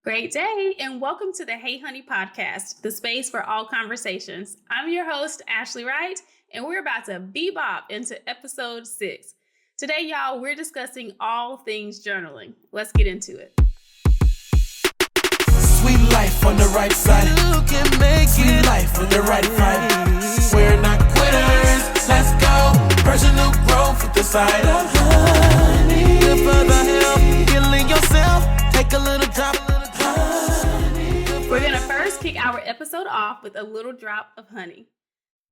Great day, and welcome to the Hey Honey podcast, the space for all conversations. I'm your host, Ashley Wright, and we're about to bebop into episode 6. Today, y'all, we're discussing all things journaling. Let's get into it. Sweet life on the right side. You can make Sweet life with the right vibe. We're not quitters. Let's go. Personal growth with the side of honey. Good for the help. Healing yourself. Take a little drop. We're going to first kick our episode off with a little drop of honey.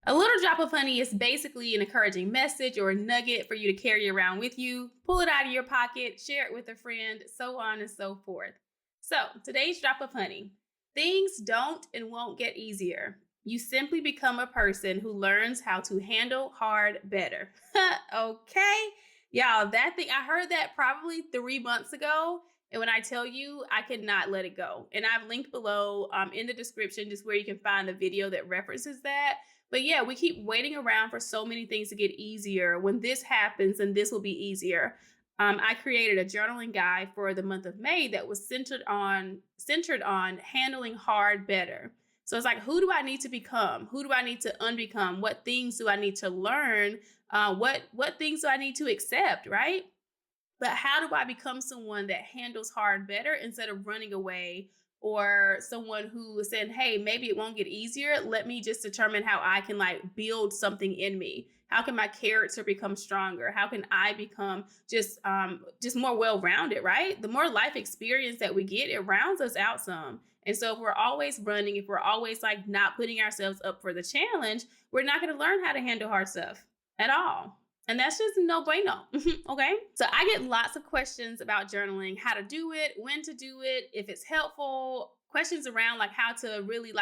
A little drop of honey is basically an encouraging message or a nugget for you to carry around with you. Pull it out of your pocket, share it with a friend, so on and so forth. So, today's drop of honey. Things don't and won't get easier. You simply become a person who learns how to handle hard better. Okay? Y'all, that thing, I heard that probably 3 months ago. And when I tell you, I could not let it go. And I've linked below in the description just where you can find the video that references that. But yeah, we keep waiting around for so many things to get easier. When this happens, then this will be easier. I created a journaling guide for the month of May that was centered on handling hard better. So it's like, who do I need to become? Who do I need to unbecome? What things do I need to learn? What things do I need to accept, right? But how do I become someone that handles hard better instead of running away, or someone who is saying, hey, maybe it won't get easier. Let me just determine how I can build something in me. How can my character become stronger? How can I become just more well-rounded, right? The more life experience that we get, it rounds us out some. And so if we're always running, if we're always not putting ourselves up for the challenge, we're not going to learn how to handle hard stuff at all. And that's just no bueno, okay? So I get lots of questions about journaling, how to do it, when to do it, if it's helpful, questions around how to really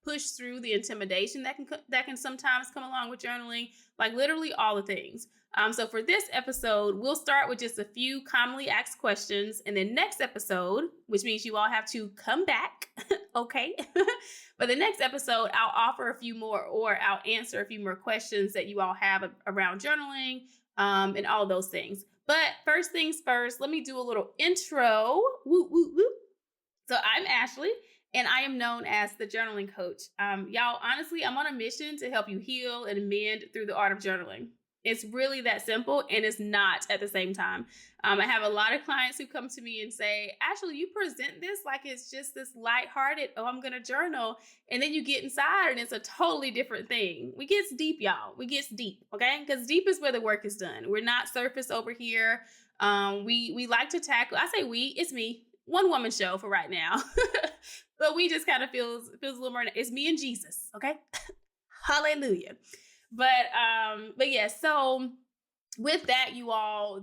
push through the intimidation that can sometimes come along with journaling, literally all the things. So for this episode, we'll start with just a few commonly asked questions. And then next episode, which means you all have to come back, okay? But the next episode, I'll offer a few more, or I'll answer a few more questions that you all have around journaling and all of those things. But first things first, let me do a little intro. Woo, woo, woo. So I'm Ashley, and I am known as the journaling coach. Y'all, honestly, I'm on a mission to help you heal and mend through the art of journaling. It's really that simple, and it's not at the same time. I have a lot of clients who come to me and say, Ashley, you present this like it's just this lighthearted, oh, I'm going to journal. And then you get inside and it's a totally different thing. We get deep, y'all. We get deep, okay? Because deep is where the work is done. We're not surface over here. We like to tackle, I say we, it's me, one woman show for right now. But we just kind of feels a little more, it's me and Jesus, okay? Hallelujah. But yeah, so with that, you all,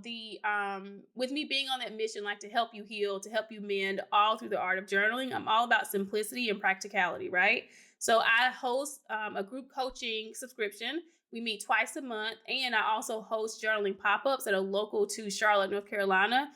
with me being on that mission, to help you heal, to help you mend all through the art of journaling, I'm all about simplicity and practicality, right? So I host a group coaching subscription. We meet twice a month, and I also host journaling pop-ups that are local to Charlotte, North Carolina.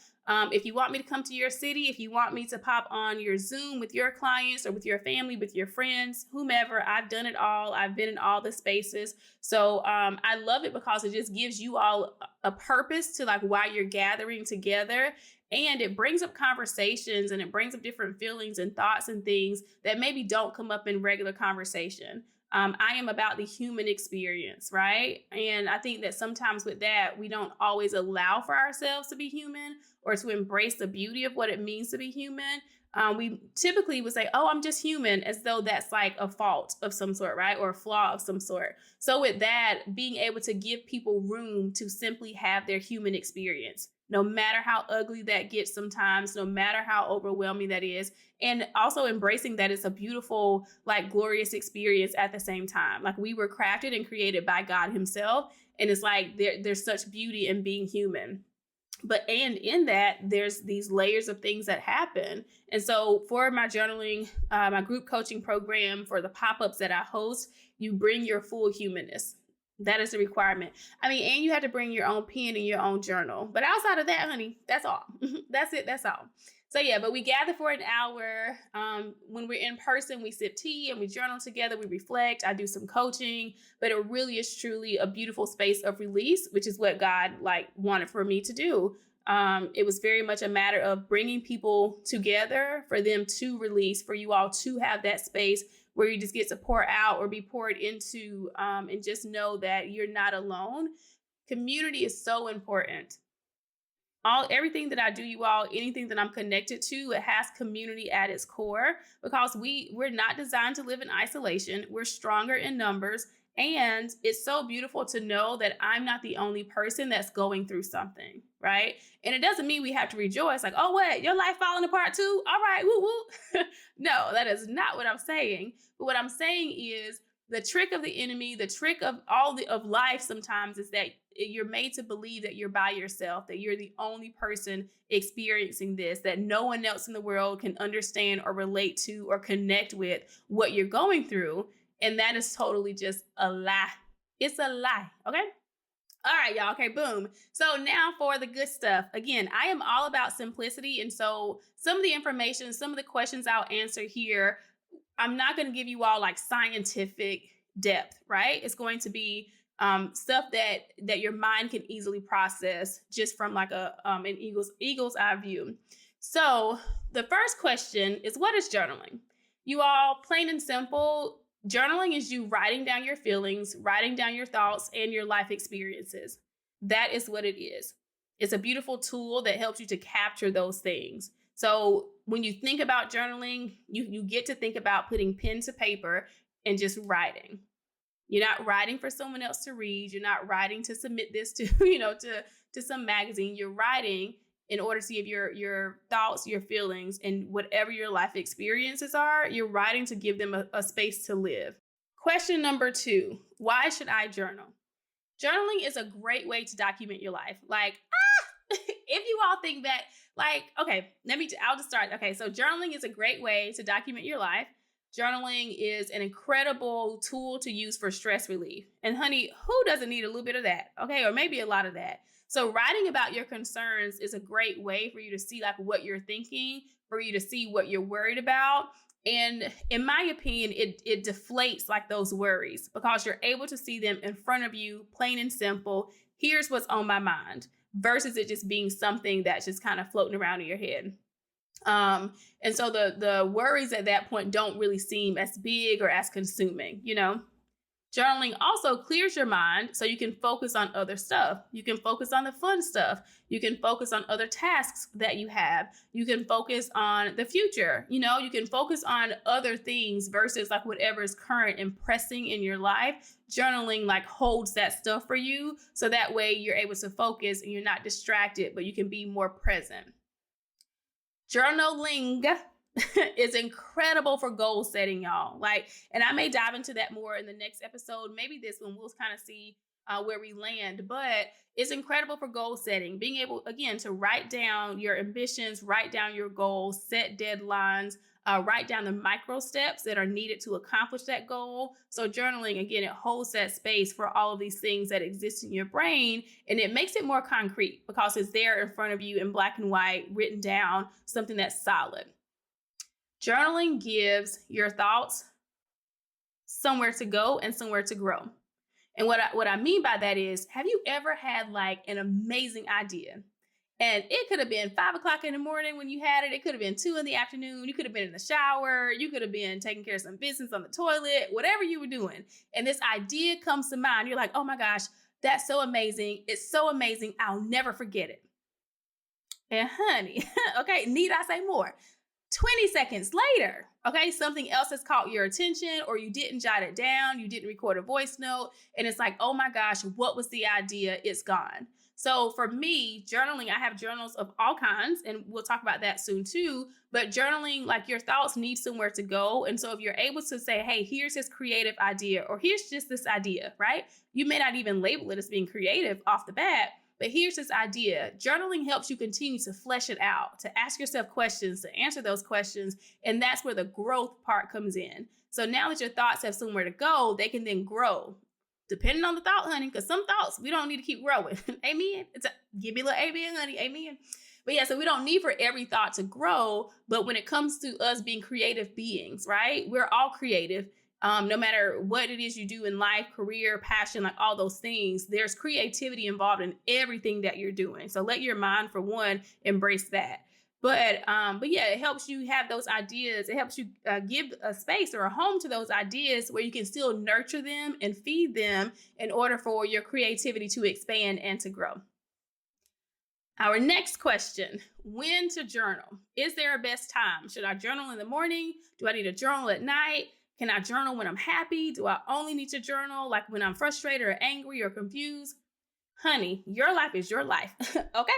If you want me to come to your city, if you want me to pop on your Zoom with your clients or with your family, with your friends, whomever, I've done it all. I've been in all the spaces. So I love it because it just gives you all a purpose to why you're gathering together. And it brings up conversations, and it brings up different feelings and thoughts and things that maybe don't come up in regular conversation. I am about the human experience, right? And I think that sometimes with that, we don't always allow for ourselves to be human or to embrace the beauty of what it means to be human. We typically would say, oh, I'm just human, as though that's a fault of some sort, right? Or a flaw of some sort. So with that, being able to give people room to simply have their human experience, no matter how ugly that gets sometimes, no matter how overwhelming that is, and also embracing that it's a beautiful, glorious experience at the same time. We were crafted and created by God himself. And it's there's such beauty in being human. And in that, there's these layers of things that happen. And so for my journaling, my group coaching program, for the pop-ups that I host, you bring your full humanness. That is a requirement. And you have to bring your own pen and your own journal. But outside of that, honey, that's all. That's it. That's all. So yeah, but we gather for an hour. When we're in person, we sip tea and we journal together. We reflect. I do some coaching, but it really is truly a beautiful space of release, which is what God wanted for me to do. It was very much a matter of bringing people together for them to release, for you all to have that space where you just get to pour out or be poured into, and just know that you're not alone. Community is so important. Everything that I do, you all, anything that I'm connected to, it has community at its core, because we're not designed to live in isolation. We're stronger in numbers. And it's so beautiful to know that I'm not the only person that's going through something, right? And it doesn't mean we have to rejoice like, oh, what, your life falling apart too? All right, woo woo. No, that is not what I'm saying. But what I'm saying is the trick of the enemy, the trick of of life sometimes is that you're made to believe that you're by yourself, that you're the only person experiencing this, that no one else in the world can understand or relate to or connect with what you're going through. And that is totally just a lie. It's a lie. Okay. All right, y'all. Okay, boom. So now for the good stuff. Again, I am all about simplicity. And so some of the information, some of the questions I'll answer here, I'm not going to give you all like scientific depth, right? It's going to be stuff that your mind can easily process just from like an eagle's eye view. So the first question is, what is journaling? You all, plain and simple, journaling is you writing down your feelings, writing down your thoughts and your life experiences. That is what it is. It's a beautiful tool that helps you to capture those things. So when you think about journaling, you get to think about putting pen to paper and just writing. You're not writing for someone else to read. You're not writing to submit this to, to some magazine. You're writing in order to give your thoughts, your feelings, and whatever your life experiences are, you're writing to give them a space to live. Question number 2, why should I journal? Journaling is a great way to document your life. Like, if you all think that, like, okay, I'll just start. Okay, so journaling is a great way to document your life. Journaling is an incredible tool to use for stress relief. And honey, who doesn't need a little bit of that? Okay, or maybe a lot of that. So writing about your concerns is a great way for you to see like what you're thinking, for you to see what you're worried about. And in my opinion, it deflates like those worries because you're able to see them in front of you, plain and simple. Here's what's on my mind versus it just being something that's just kind of floating around in your head. And so the worries at that point don't really seem as big or as consuming, Journaling also clears your mind so you can focus on other stuff. You can focus on the fun stuff. You can focus on other tasks that you have. You can focus on the future. You can focus on other things versus like whatever is current and pressing in your life. Journaling like holds that stuff for you. So that way you're able to focus and you're not distracted, but you can be more present. Journaling is incredible for goal setting, y'all. And I may dive into that more in the next episode. Maybe this one, we'll kind of see where we land, but it's incredible for goal setting. Being able, again, to write down your ambitions, write down your goals, set deadlines, write down the micro steps that are needed to accomplish that goal. So journaling, again, it holds that space for all of these things that exist in your brain, and it makes it more concrete because it's there in front of you in black and white, written down, something that's solid. Journaling gives your thoughts somewhere to go and somewhere to grow. And what I mean by that is, have you ever had like an amazing idea? And it could have been 5 o'clock in the morning when you had it. It could have been 2 in the afternoon. You could have been in the shower. You could have been taking care of some business on the toilet, whatever you were doing. And this idea comes to mind. You're like, oh my gosh, that's so amazing. It's so amazing. I'll never forget it. And honey, okay, need I say more? 20 seconds later, okay, something else has caught your attention, or you didn't jot it down, you didn't record a voice note, and it's like, oh my gosh, what was the idea? It's gone. So for me, journaling, I have journals of all kinds, and we'll talk about that soon too, but journaling, like your thoughts need somewhere to go. And so if you're able to say, hey, here's this creative idea, or here's just this idea, right? You may not even label it as being creative off the bat, but here's this idea. Journaling helps you continue to flesh it out, to ask yourself questions, to answer those questions. And that's where the growth part comes in. So now that your thoughts have somewhere to go, they can then grow. Depending on the thought, honey, because some thoughts, we don't need to keep growing. Amen. Give me a little amen, honey. Amen. But yeah, so we don't need for every thought to grow. But when it comes to us being creative beings, right? We're all creative. No matter what it is you do in life, career, passion, like all those things, there's creativity involved in everything that you're doing. So let your mind, for one, embrace that. But yeah, it helps you have those ideas. It helps you give a space or a home to those ideas where you can still nurture them and feed them in order for your creativity to expand and to grow. Our next question, when to journal? Is there a best time? Should I journal in the morning? Do I need to journal at night? Can I journal when I'm happy? Do I only need to journal like when I'm frustrated or angry or confused? Honey, your life is your life, okay?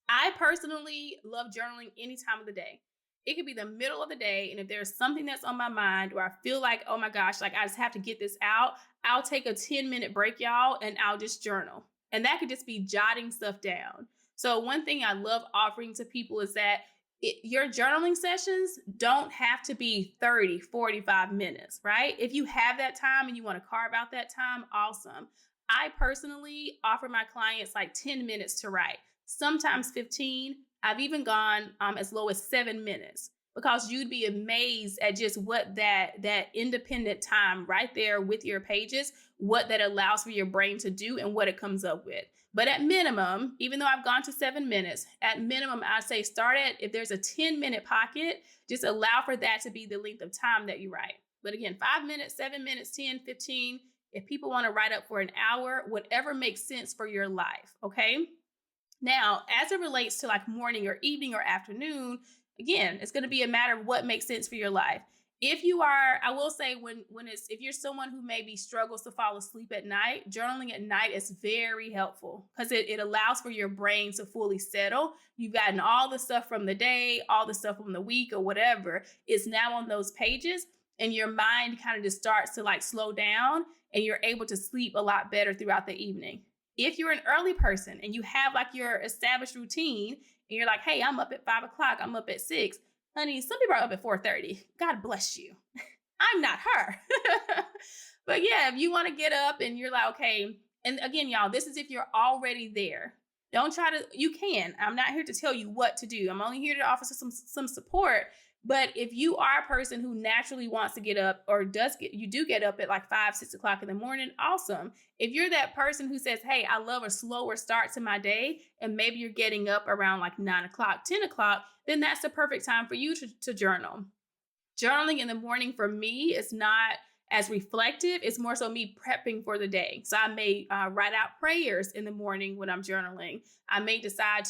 I personally love journaling any time of the day. It could be the middle of the day, and if there's something that's on my mind where I feel like, oh my gosh, like I just have to get this out, I'll take a 10-minute break, y'all, and I'll just journal. And that could just be jotting stuff down. So one thing I love offering to people is that your journaling sessions don't have to be 30, 45 minutes, right? If you have that time and you want to carve out that time, awesome. I personally offer my clients like 10 minutes to write, sometimes 15. I've even gone as low as 7 minutes, because you'd be amazed at just what that independent time right there with your pages, what that allows for your brain to do and what it comes up with. But at minimum, even though I've gone to 7 minutes, at minimum, I say start at, if there's a 10-minute pocket, just allow for that to be the length of time that you write. But again, 5 minutes, 7 minutes, 10, 15, if people want to write up for an hour, whatever makes sense for your life, okay? Now, as it relates to like morning or evening or afternoon, again, it's going to be a matter of what makes sense for your life. If you are, I will say if you're someone who maybe struggles to fall asleep at night, journaling at night is very helpful because it allows for your brain to fully settle. You've gotten all the stuff from the day, all the stuff from the week or whatever is now on those pages, and your mind kind of just starts to like slow down and you're able to sleep a lot better throughout the evening. If you're an early person and you have like your established routine and you're like, hey, I'm up at 5 o'clock, I'm up at 6. Honey, some people are up at 4:30. God bless you. I'm not her. But yeah, if you want to get up and you're like, okay, and again, y'all, this is if you're already there. Don't try to, you can. I'm not here to tell you what to do. I'm only here to offer some support. But if you are a person who naturally wants to get up or you do get up at like 5, 6 o'clock in the morning, awesome. If you're that person who says, hey, I love a slower start to my day, and maybe you're getting up around like 9 o'clock, 10 o'clock, then that's the perfect time for you to journal. Journaling in the morning for me is not as reflective. It's more so me prepping for the day. So I may write out prayers in the morning when I'm journaling. I may decide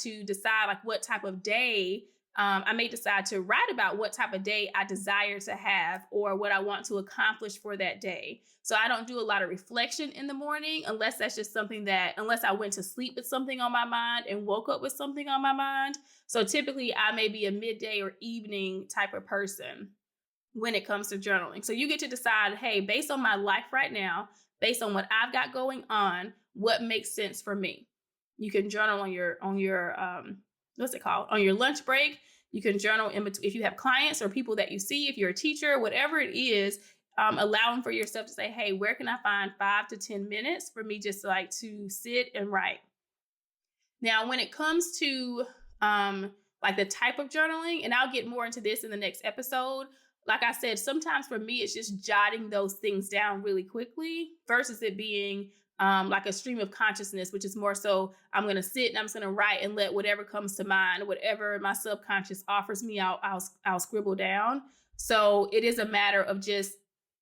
like what type of day I may decide to write about what type of day I desire to have or what I want to accomplish for that day. So I don't do a lot of reflection in the morning unless that's just unless I went to sleep with something on my mind and woke up with something on my mind. So typically I may be a midday or evening type of person when it comes to journaling. So you get to decide, hey, based on my life right now, based on what I've got going on, what makes sense for me. You can journal on your what's it called? On your lunch break. You can journal in between if you have clients or people that you see, if you're a teacher, whatever it is, allowing for yourself to say, hey, where can I find 5 to 10 minutes for me just like to sit and write? Now, when it comes to like the type of journaling, and I'll get more into this in the next episode, like I said, sometimes for me, it's just jotting those things down really quickly versus it being like a stream of consciousness, which is more so I'm going to sit and I'm just going to write and let whatever comes to mind, whatever my subconscious offers me, I'll scribble down. So it is a matter of just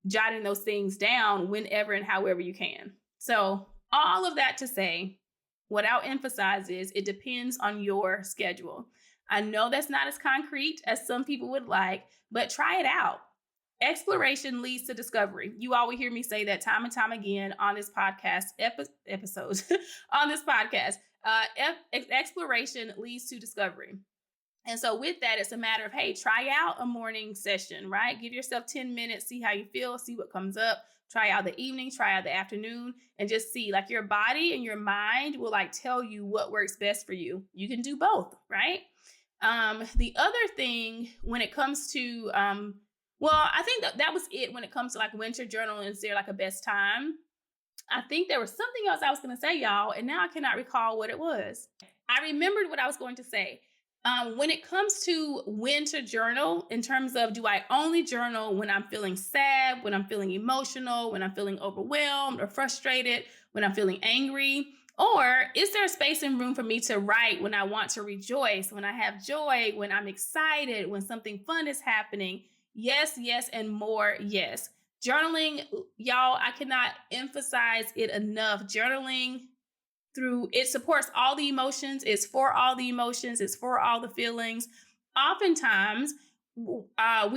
jotting those things down whenever and however you can. So all of that to say, what I'll emphasize is it depends on your schedule. I know that's not as concrete as some people would like, but try it out. Exploration leads to discovery. You all will hear me say that time and time again on this podcast episodes on this podcast. Exploration leads to discovery. And so with that, it's a matter of, hey, try out a morning session, right? Give yourself 10 minutes, see how you feel, see what comes up. Try out the evening, try out the afternoon, and just see, like, your body and your mind will like tell you what works best for you. You can do both, right? The other thing when it comes to I think that was it when it comes to like winter journaling. Is there like a best time? I think there was something else I was going to say, y'all, and now I cannot recall what it was. I remembered what I was going to say. When it comes to when to journal, in terms of do I only journal when I'm feeling sad, when I'm feeling emotional, when I'm feeling overwhelmed or frustrated, when I'm feeling angry? Or is there a space and room for me to write when I want to rejoice, when I have joy, when I'm excited, when something fun is happening? Yes, yes, and more yes. Journaling, y'all, I cannot emphasize it enough. Journaling through it supports all the emotions, it's for all the emotions, it's for all the feelings. Oftentimes I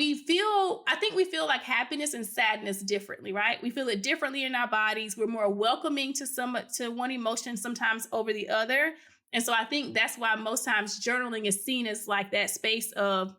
think we feel like happiness and sadness differently, right? We feel it differently in our bodies. We're more welcoming to one emotion sometimes over the other. And so I think that's why most times journaling is seen as like that space of,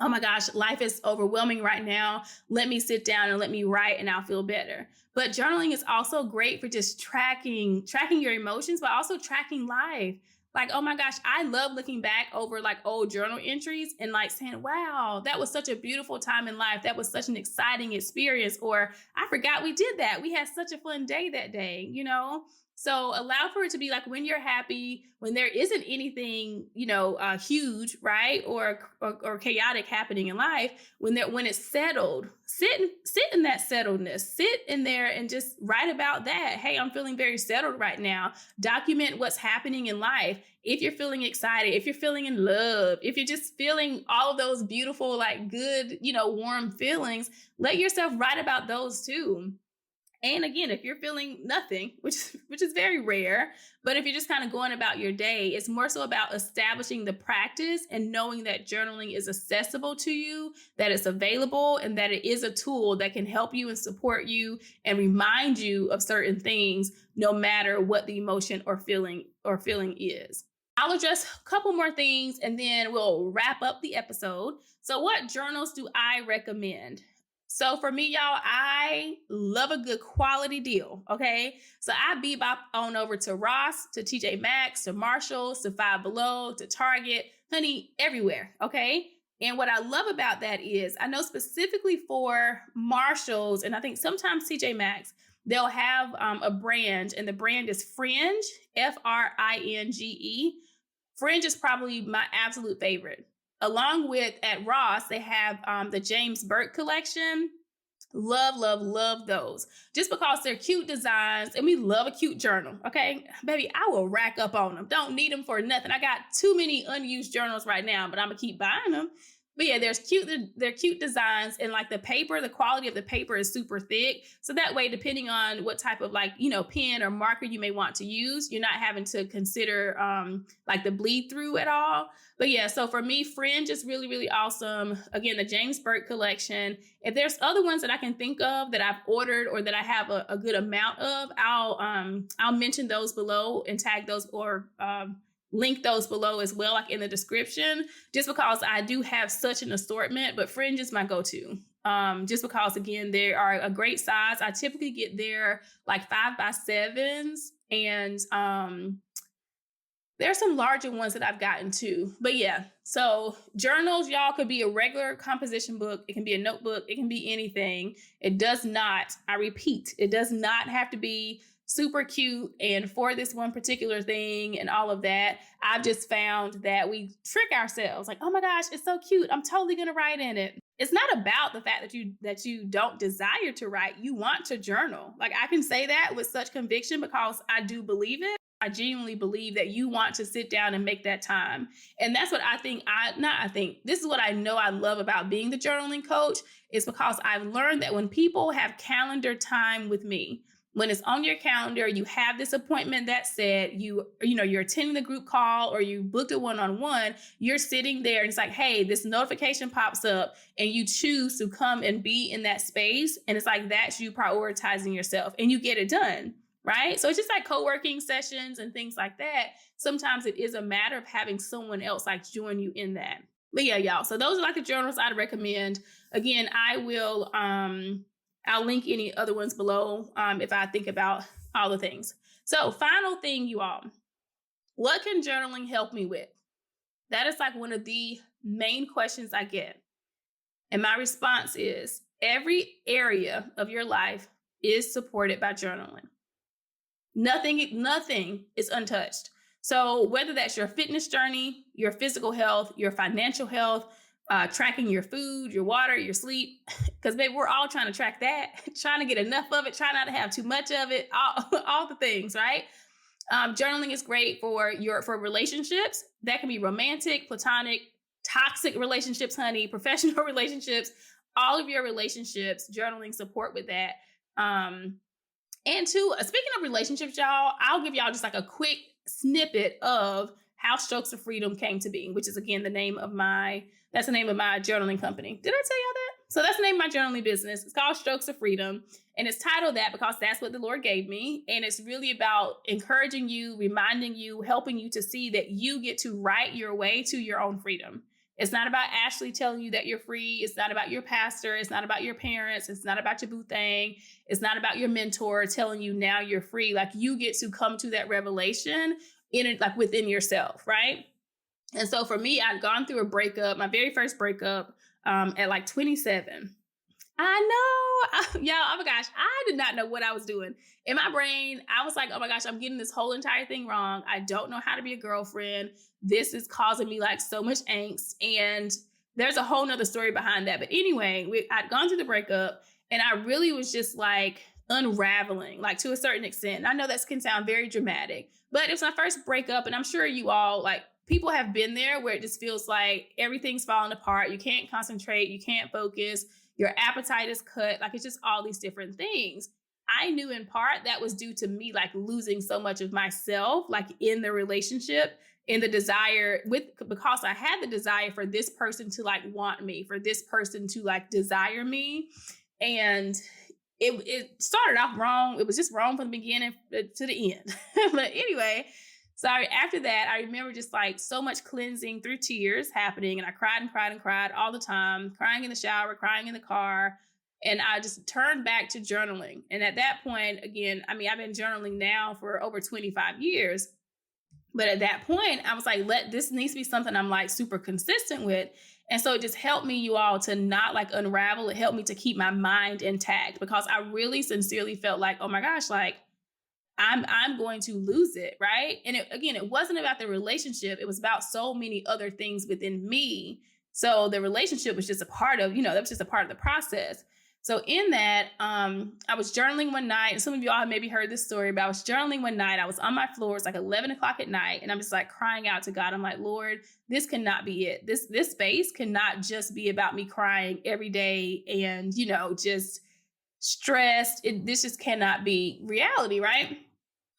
oh my gosh, life is overwhelming right now. Let me sit down and let me write and I'll feel better. But journaling is also great for just tracking your emotions, but also tracking life. Like, oh my gosh, I love looking back over like old journal entries and like saying, wow, that was such a beautiful time in life. That was such an exciting experience. Or I forgot we did that. We had such a fun day that day, you know? So allow for it to be like when you're happy, when there isn't anything, huge, right, or chaotic happening in life. When it's settled, sit in that settledness. Sit in there and just write about that. Hey, I'm feeling very settled right now. Document what's happening in life. If you're feeling excited, if you're feeling in love, if you're just feeling all of those beautiful, like good, warm feelings, let yourself write about those too. And again, if you're feeling nothing, which is very rare, but if you're just kind of going about your day, it's more so about establishing the practice and knowing that journaling is accessible to you, that it's available, and that it is a tool that can help you and support you and remind you of certain things, no matter what the emotion or feeling is. I'll address a couple more things and then we'll wrap up the episode. So what journals do I recommend? So for me, y'all, I love a good quality deal, okay? So I bebop on over to Ross, to TJ Maxx, to Marshalls, to Five Below, to Target, honey, everywhere, okay? And what I love about that is I know specifically for Marshalls, and I think sometimes TJ Maxx, they'll have a brand, and the brand is Fringe, Fringe. Fringe is probably my absolute favorite. Along with at Ross, they have the James Burke collection. Love, love, love those. Just because they're cute designs and we love a cute journal. Okay, baby, I will rack up on them. Don't need them for nothing. I got too many unused journals right now, but I'm gonna keep buying them. But yeah, they're cute designs, and like the quality of the paper is super thick. So that way, depending on what type of pen or marker you may want to use, you're not having to consider like the bleed through at all. But yeah, so for me, Fringe is really, really awesome. Again, the James Burke collection. If there's other ones that I can think of that I've ordered or that I have a good amount of, I'll mention those below and tag those or link those below as well, like in the description, just because I do have such an assortment, but Fringe is my go-to. Just because, again, they are a great size. I typically get their like 5x7s, and there's some larger ones that I've gotten too. But yeah, so journals, y'all, could be a regular composition book. It can be a notebook. It can be anything. It does not, I repeat, it does not have to be super cute and for this one particular thing and all of that. I've just found that we trick ourselves like, oh my gosh, it's so cute, I'm totally gonna write in it. It's not about the fact that you don't desire to write. You want to journal. Like, I can say that with such conviction because I do believe it. I genuinely believe that you want to sit down and make that time. And that's what this is what I know I love about being the journaling coach, is because I've learned that when people have calendar time with me, when it's on your calendar, you have this appointment that said, you're attending the group call or you booked a one-on-one, you're sitting there and it's like, hey, this notification pops up and you choose to come and be in that space. And it's like, that's you prioritizing yourself and you get it done, right? So it's just like co-working sessions and things like that. Sometimes it is a matter of having someone else like join you in that. But yeah, y'all. So those are like the journals I'd recommend. Again, I'll link any other ones below if I think about all the things. So final thing, you all, what can journaling help me with? That is like one of the main questions I get. And my response is every area of your life is supported by journaling. Nothing is untouched. So whether that's your fitness journey, your physical health, your financial health, tracking your food, your water, your sleep, because baby, we're all trying to track that, trying to get enough of it, try not to have too much of it, all the things, right? Journaling is great for relationships. That can be romantic, platonic, toxic relationships, honey, professional relationships, all of your relationships, journaling support with that. And two, speaking of relationships, y'all, I'll give y'all just like a quick snippet of how Strokes of Freedom came to be, which is again the name of my journaling company. Did I tell y'all that? So that's the name of my journaling business. It's called Strokes of Freedom. And it's titled that because that's what the Lord gave me. And it's really about encouraging you, reminding you, helping you to see that you get to write your way to your own freedom. It's not about Ashley telling you that you're free. It's not about your pastor. It's not about your parents. It's not about your boo thing. It's not about your mentor telling you now you're free. Like you get to come to that revelation in it, like within yourself, right? And so for me, I'd gone through a breakup, my very first breakup at like 27. I know, y'all, oh my gosh, I did not know what I was doing. In my brain, I was like, oh my gosh, I'm getting this whole entire thing wrong. I don't know how to be a girlfriend. This is causing me like so much angst. And there's a whole nother story behind that. But anyway, I'd gone through the breakup and I really was just like unraveling, like to a certain extent. And I know that can sound very dramatic, but it was my first breakup. And I'm sure you all, like, people have been there where it just feels like everything's falling apart. You can't concentrate. You can't focus. Your appetite is cut. Like, it's just all these different things. I knew in part that was due to me like losing so much of myself, like in the relationship, in the desire because I had the desire for this person to like want me, for this person to like desire me. And it started off wrong. It was just wrong from the beginning to the end. But anyway, so after that, I remember just like so much cleansing through tears happening. And I cried and cried and cried all the time, crying in the shower, crying in the car. And I just turned back to journaling. And at that point, again, I mean, I've been journaling now for over 25 years. But at that point, I was like, this needs to be something I'm like super consistent with. And so it just helped me, you all, to not like unravel. It helped me to keep my mind intact because I really sincerely felt like, oh my gosh, like I'm going to lose it, right? And it wasn't about the relationship. It was about so many other things within me. So the relationship was just a part of, that was just a part of the process. So in that, I was journaling one night, and some of y'all have maybe heard this story, but I was journaling one night. I was on my floor. It's like 11 o'clock at night, and I'm just like crying out to God. I'm like, Lord, this cannot be it. This space cannot just be about me crying every day and, just stressed. This just cannot be reality, right?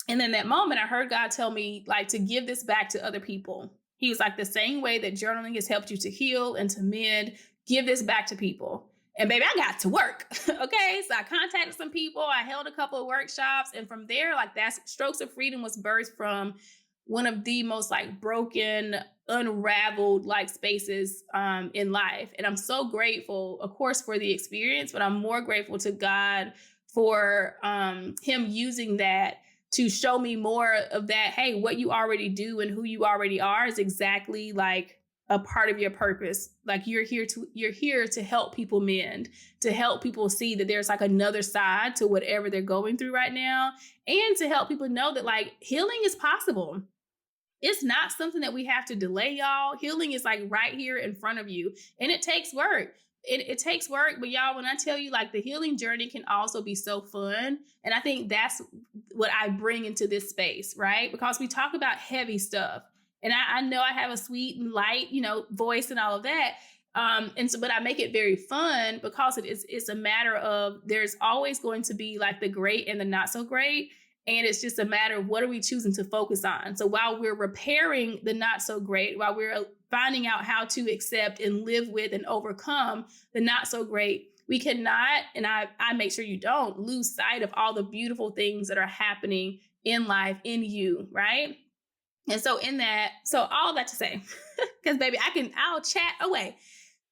And then that moment, I heard God tell me like to give this back to other people. He was like, the same way that journaling has helped you to heal and to mend, give this back to people. And baby, I got to work. Okay. So I contacted some people. I held a couple of workshops. And from there, like that's Strokes of Freedom was birthed from one of the most like broken, unraveled like spaces in life. And I'm so grateful, of course, for the experience, but I'm more grateful to God for him using that to show me more of that. Hey, what you already do and who you already are is exactly like a part of your purpose. Like you're here to help people mend, to help people see that there's like another side to whatever they're going through right now, and to help people know that like healing is possible. It's not something that we have to delay, y'all. Healing is like right here in front of you, and it takes work. It takes work, but y'all, when I tell you like the healing journey can also be so fun. And I think that's what I bring into this space, right? Because we talk about heavy stuff. And I know I have a sweet and light, voice and all of that. But I make it very fun because it's a matter of there's always going to be like the great and the not so great. And it's just a matter of what are we choosing to focus on. So while we're repairing the not so great, while we're finding out how to accept and live with and overcome the not so great, we cannot, and I make sure you don't, lose sight of all the beautiful things that are happening in life, in you, right? And so all that to say, because baby, I'll chat away.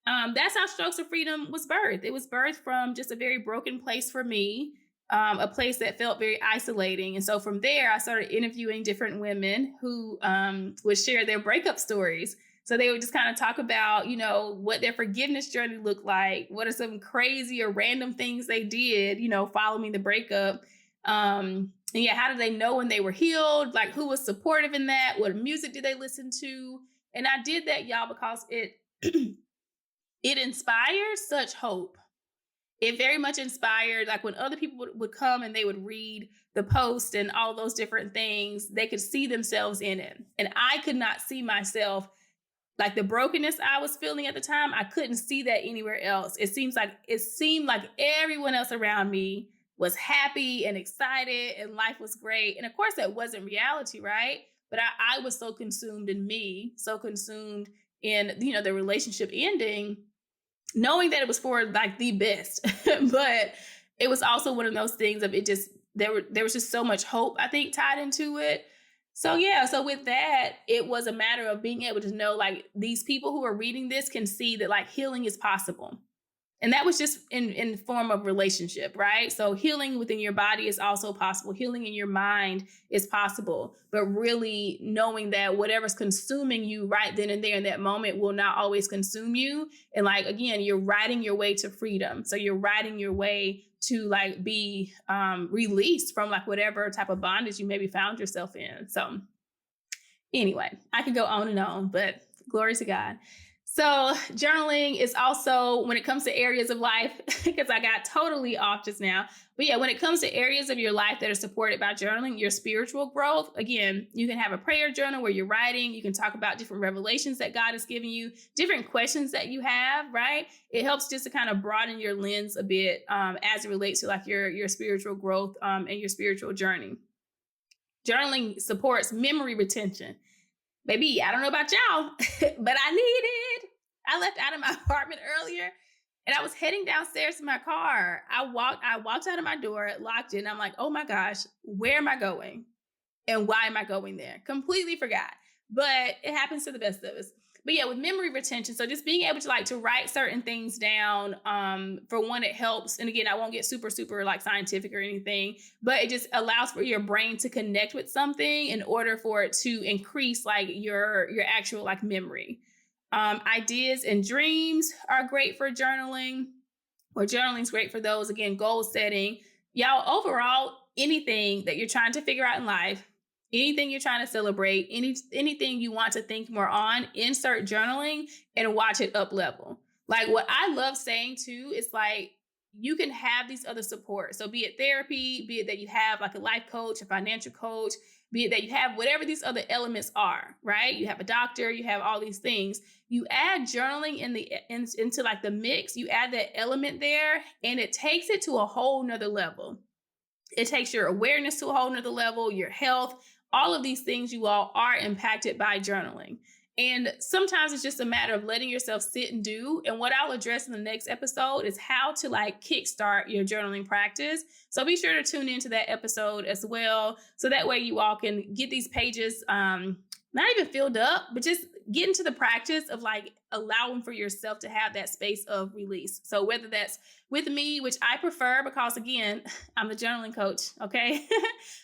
That's how Strokes of Freedom was birthed. It was birthed from just a very broken place for me, a place that felt very isolating. And so from there, I started interviewing different women who would share their breakup stories. So they would just kind of talk about, what their forgiveness journey looked like. What are some crazy or random things they did, following the breakup. And yeah, how did they know when they were healed? Like, who was supportive in that? What music did they listen to? And I did that, y'all, because it it inspired such hope. It very much inspired, like when other people would come and they would read the post and all those different things, they could see themselves in it. And I could not see myself, like the brokenness I was feeling at the time, I couldn't see that anywhere else. It seemed like everyone else around me was happy and excited and life was great. And of course that wasn't reality, right? But I was so consumed in me, so consumed in, the relationship ending, knowing that it was for like the best. But it was also one of those things of there was just so much hope, I think, tied into it. So yeah, so with that, it was a matter of being able to know, like, these people who are reading this can see that like healing is possible. And that was just in form of relationship, right? So healing within your body is also possible. Healing in your mind is possible. But really knowing that whatever's consuming you right then and there in that moment will not always consume you. And like, again, you're riding your way to freedom. So you're riding your way to like be released from like whatever type of bondage you maybe found yourself in. So anyway, I could go on and on, but glory to God. So journaling is also, when it comes to areas of life, because I got totally off just now. But yeah, when it comes to areas of your life that are supported by journaling, your spiritual growth, again, you can have a prayer journal where you're writing. You can talk about different revelations that God has given you, different questions that you have, right? It helps just to kind of broaden your lens a bit as it relates to like your spiritual growth and your spiritual journey. Journaling supports memory retention. Baby, I don't know about y'all, but I need it. I left out of my apartment earlier and I was heading downstairs to my car. I walked out of my door, locked it, and I'm like, oh my gosh, where am I going? And why am I going there? Completely forgot, but it happens to the best of us. But yeah, with memory retention, so just being able to write certain things down, for one, it helps. And again, I won't get super like scientific or anything, but it just allows for your brain to connect with something in order for it to increase like your actual like memory. Ideas and dreams are great for journaling, or journaling is great for those, again, goal setting. Y'all, overall, anything that you're trying to figure out in life, anything you're trying to celebrate, anything you want to think more on, insert journaling and watch it up level. Like what I love saying too is like, you can have these other supports. So be it therapy, be it that you have like a life coach, a financial coach, be it that you have whatever these other elements are, right? You have a doctor, you have all these things. You add journaling into like the mix, you add that element there, and it takes it to a whole nother level. It takes your awareness to a whole nother level, your health. All of these things, you all, are impacted by journaling. And sometimes it's just a matter of letting yourself sit and do. And what I'll address in the next episode is how to like kickstart your journaling practice. So be sure to tune into that episode as well. So that way you all can get these pages, not even filled up, but just get into the practice of like allowing for yourself to have that space of release. So whether that's with me, which I prefer because again, I'm the journaling coach, okay?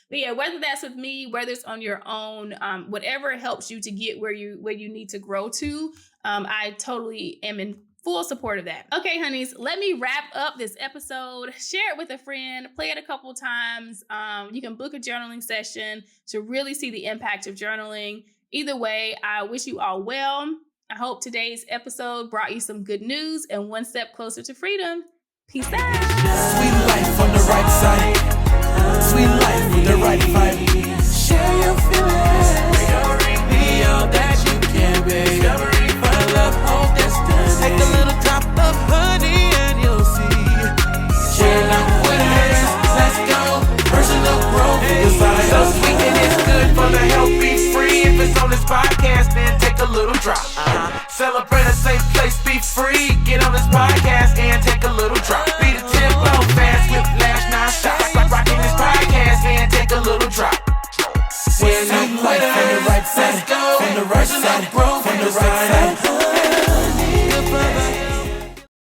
But yeah, whether that's with me, whether it's on your own, whatever helps you to get where you need to grow to, I totally am in full support of that. Okay, honeys, let me wrap up this episode. Share it with a friend, play it a couple times. You can book a journaling session to really see the impact of journaling. Either way, I wish you all well. I hope today's episode brought you some good news and one step closer to freedom. Peace out. Sweet life on the right side. Sweet life with the right vibe. Share your feelings. Be all that you can be. Find love, hope, destiny. Take a little drop of honey and you'll see. Share not winners. Let's go. Personal growth inside. So sweet and it's good for the healthy. If it's on this podcast, then take a little drop. Celebrate a safe place, be free. Get on this podcast and take a little drop. Be the tempo, fast, whiplash, non-stop. Rocking this podcast and take a little drop. We're no quitters. Let's go. From the right side, growth from the right